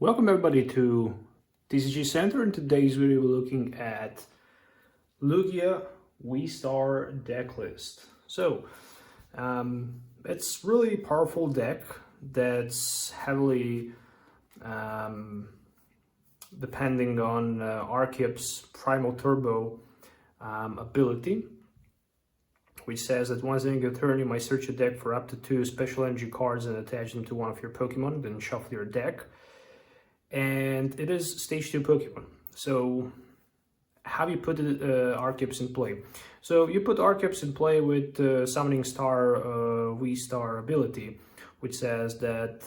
Welcome everybody to TCG Center. In today's video we're looking at Lugia VSTAR deck list. So it's really powerful deck that's heavily depending on Archeops Primal Turbo ability, which says that once during your turn you might search your deck for up to 2 special energy cards and attach them to one of your Pokemon, then shuffle your deck. And it is stage 2 Pokemon. So how do you put Archeops in play? So you put Archeops in play with Summoning Star VSTAR ability, which says that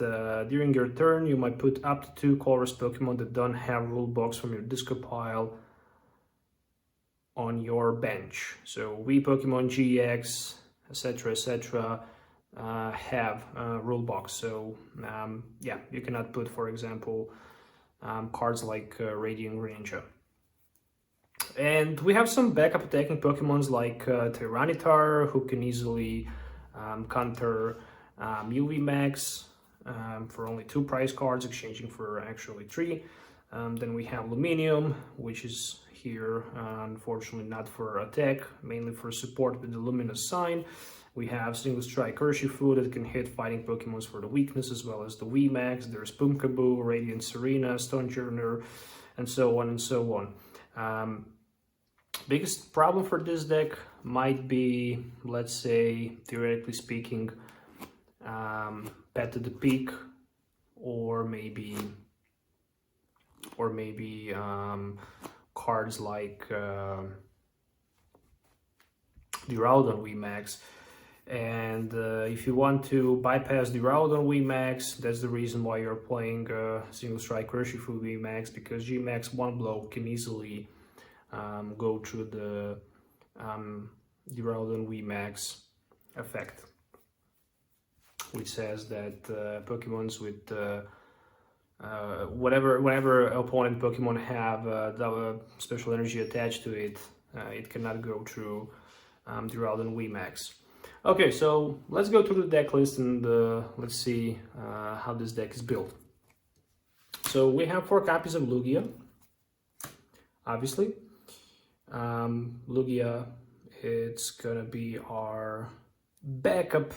during your turn you might put up to 2 colorless Pokemon that don't have rule box from your discard pile on your bench. So V Pokemon GX, etc., have rule box. So yeah, you cannot put, for example, cards like Radiant Greninja. And we have some backup attacking Pokemons like Tyranitar, who can easily counter UV Max for only 2 prize cards, exchanging for actually 3. Then we have Luminium, which is here unfortunately not for attack, mainly for support with the Luminous sign. We have Single Strike Urshifu that can hit fighting Pokemons for the weakness, as well as the VMAX. There's Pumpkaboo, Radiant Serena, Stonejourner, and so on and so on. Biggest problem for this deck might be, let's say, theoretically speaking, Pet to the Peak, or maybe cards like Duraludon VMAX. And if you want to bypass the Duraludon VMAX, that's the reason why you're playing Single Strike Urshifu VMAX, because Gmax one blow can easily go through the Duraludon VMAX effect, which says that Pokemons with whenever opponent Pokemon have the special energy attached to it, it cannot go through Duraludon VMAX. Okay, so let's go through the deck list and let's see how this deck is built. So we have 4 copies of Lugia, obviously. Lugia, it's gonna be our backup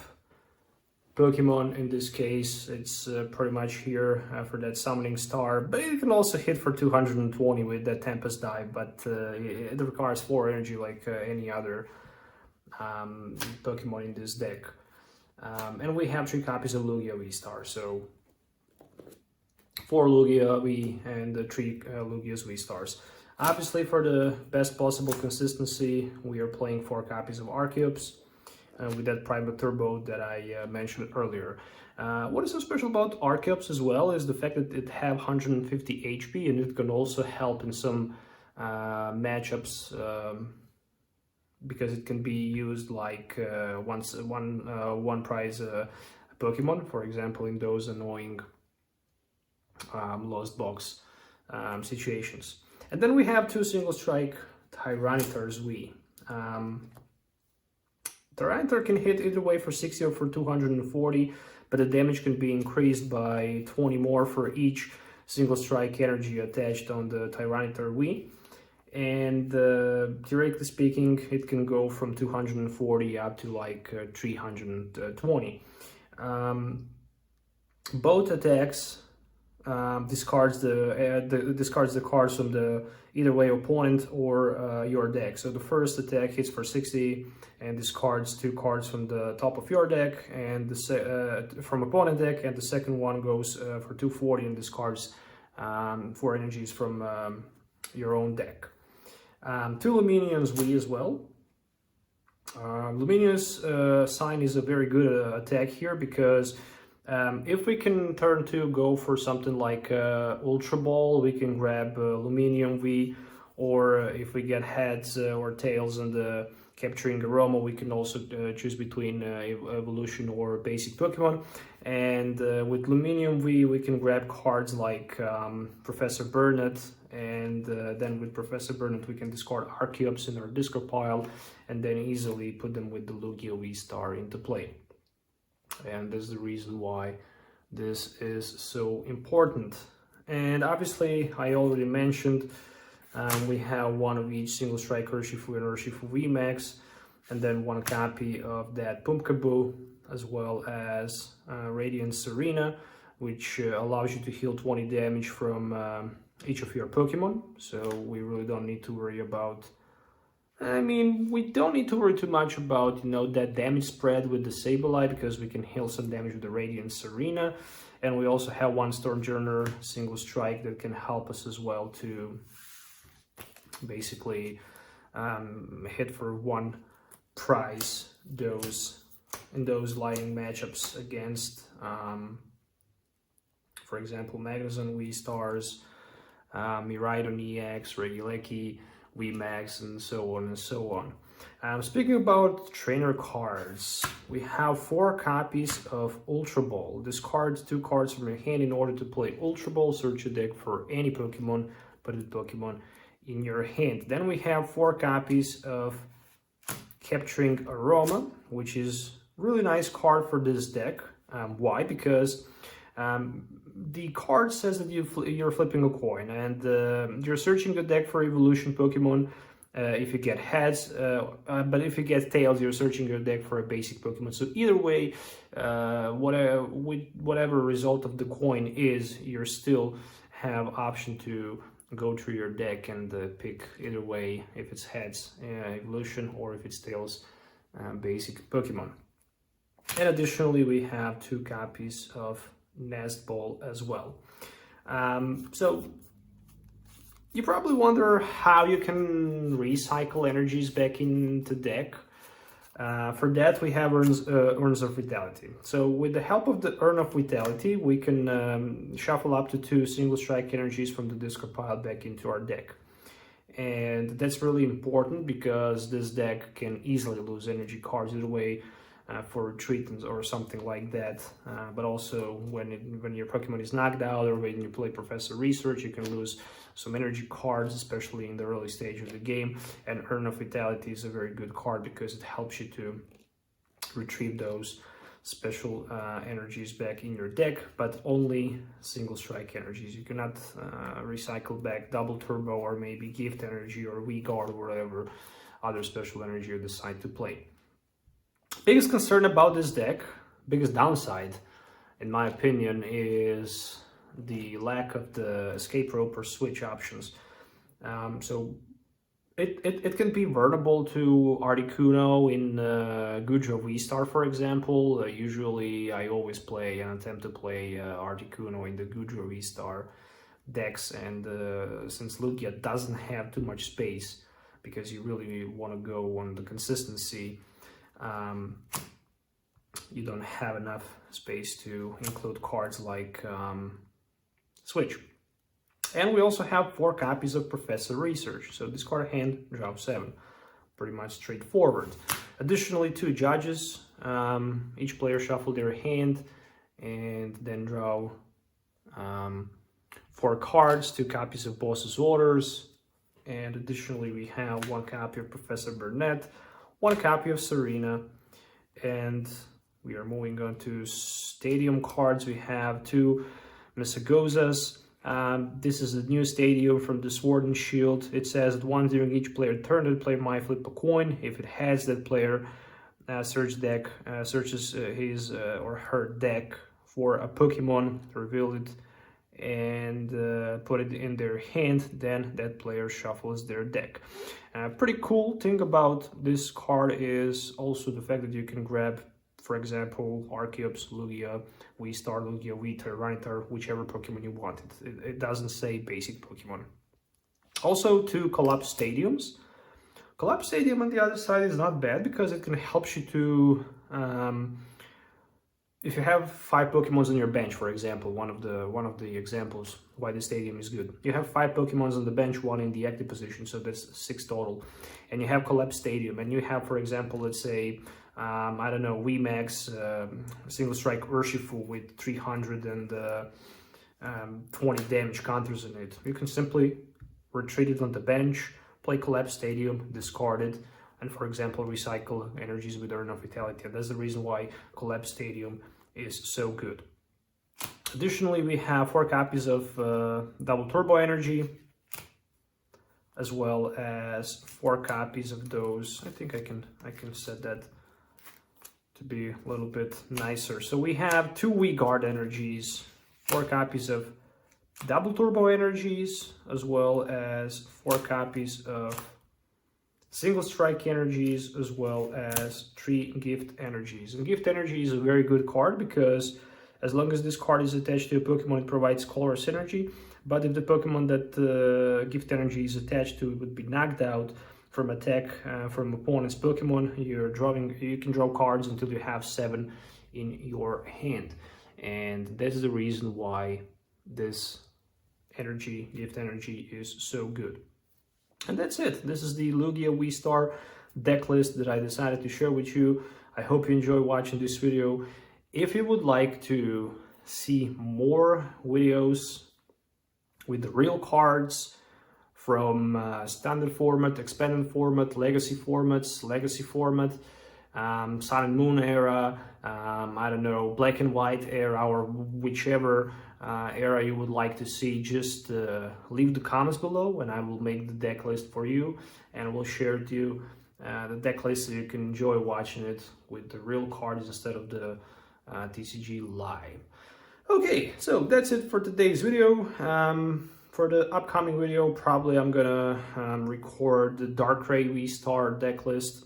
Pokemon in this case. It's pretty much here for that Summoning Star, but it can also hit for 220 with that Tempest dive, but it requires 4 energy like any other Pokemon in this deck. And we have 3 copies of Lugia VSTAR, so 4 Lugia V and 3 Lugia's VSTARs. Obviously, for the best possible consistency, we are playing 4 copies of Archeops with that Primal Turbo that I mentioned earlier. What is so special about Archeops as well is the fact that it have 150 HP, and it can also help in some matchups, because it can be used like one prize Pokemon, for example, in those annoying lost box situations. And then we have 2 Single Strike Tyranitars V. Tyranitar can hit either way for 60 or for 240, but the damage can be increased by 20 more for each Single Strike energy attached on the Tyranitar V. And theoretically speaking, it can go from 240 up to like 320. Both attacks discards the cards from the either way opponent or your deck. So the first attack hits for 60 and discards 2 cards from the top of your deck and from opponent deck, and the second one goes for 240 and discards 4 energies from your own deck. 2 Luminium's V as well. Luminous sign is a very good attack here, because if we can turn to go for something like Ultra Ball, we can grab Luminium V, or if we get heads or tails and capturing Aroma, we can also choose between Evolution or Basic Pokemon. And with Luminium V, we can grab cards like Professor Burnett, and then with Professor Burnett, we can discard Archeops in our discard pile, and then easily put them with the Lugia VSTAR into play. And that's the reason why this is so important And obviously, I already mentioned, we have one of each single strike Urshifu and Urshifu VMAX, and then one copy of that Pumpkaboo, as well as Radiant Serena, which allows you to heal 20 damage from each of your Pokemon. So we really don't need to worry about, I mean, we don't need to worry too much about, that damage spread with the Sableye, because we can heal some damage with the Radiant Serena. And we also have one Stormjourner single strike that can help us as well to basically hit for one prize in those lighting matchups against, for example, Magnezone VSTARs, Miraidon EX, Regieleki VMAX, and so on and so on. Speaking about trainer cards, we have 4 copies of Ultra Ball. Discard 2 cards from your hand in order to play Ultra Ball. Search your deck for any Pokemon, put the Pokemon in your hand. Then we have 4 copies of Capturing Aroma, which is really nice card for this deck. Why? Because the card says that you're flipping a coin, and you're searching the deck for evolution Pokemon if you get heads, but if you get tails, you're searching your deck for a basic Pokemon. So either way, whatever result of the coin is, you still have option to go through your deck and pick either way, if it's heads, evolution, or if it's tails, basic Pokemon. And additionally, we have 2 copies of Nest Ball as well. So you probably wonder how you can recycle energies back into deck. For that, we have Urns of Vitality. So with the help of the Urn of Vitality, we can shuffle up to 2 single strike energies from the discard pile back into our deck. And that's really important because this deck can easily lose energy cards either way, for retreat or something like that. But also when your Pokemon is knocked out, or when you play Professor Research, you can lose some energy cards, especially in the early stage of the game. And Urn of Vitality is a very good card because it helps you to retrieve those special energies back in your deck, but only single strike energies. You cannot recycle back double turbo or maybe gift energy or V-Guard or whatever other special energy you decide to play. Biggest concern about this deck, biggest downside, in my opinion, is the lack of the escape rope or switch options. So it can be vulnerable to Articuno in Lugia VSTAR, for example. Usually I always play and attempt to play Articuno in the Lugia VSTAR decks, and since Lugia doesn't have too much space, because you really want to go on the consistency, you don't have enough space to include cards like Switch. And we also have 4 copies of Professor Research. So discard a hand, draw 7. Pretty much straightforward. Additionally, 2 judges. Each player shuffle their hand and then draw 4 cards, 2 copies of Boss's Orders. And additionally, we have 1 copy of Professor Burnett, 1 copy of Serena, and we are moving on to stadium cards. We have 2 Mesagozas. This is a new stadium from the Sword and Shield. It says that once during each player turn, the player might flip a coin. If it has, that player searches his or her deck for a Pokemon, reveal it, and put it in their hand. Then that player shuffles their deck. Pretty cool thing about this card is also the fact that you can grab, for example, Archeops, Lugia VSTAR, Lugia VSTAR, whichever Pokemon you want. It doesn't say basic Pokemon. Also, 2 Collapse Stadiums. Collapse Stadium on the other side is not bad because it can help you to, if you have 5 Pokemons on your bench, for example, one of the examples why the stadium is good. You have 5 Pokemons on the bench, 1 in the active position, so that's 6 total. And you have Collapse Stadium, and you have, for example, let's say, I don't know, VMAX, single strike Urshifu with 320 damage counters in it. You can simply retreat it on the bench, play Collapse Stadium, discard it, and, for example, recycle energies with Urn of Vitality. And that's the reason why Collapse Stadium is so good. Additionally, we have 4 copies of double turbo energy, as well as 4 copies of those. I think I can set that to be a little bit nicer. So we have 2 V-Guard energies, 4 copies of double turbo energies, as well as 4 copies of single strike energies, as well as 3 gift energies. And gift energy is a very good card because as long as this card is attached to a Pokemon, it provides color synergy. But if the Pokemon that gift energy is attached to would be knocked out from attack from opponent's Pokemon, you can draw cards until you have 7 in your hand. And that's the reason why this gift energy is so good. And that's it. This is the Lugia VSTAR deck list that I decided to share with you. I hope you enjoy watching this video. If you would like to see more videos with the real cards from standard format, expanded format, legacy formats, Sun and Moon era, I don't know, black and white era, or whichever era you would like to see, just leave the comments below and I will make the deck list for you and we'll share with you the deck list so you can enjoy watching it with the real cards instead of the TCG live. Okay, so that's it for today's video. For the upcoming video, probably I'm gonna record the Darkrai VSTAR deck list.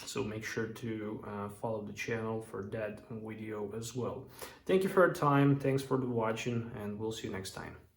So make sure to follow the channel for that video as well. Thank you for your time, thanks for watching, and we'll see you next time.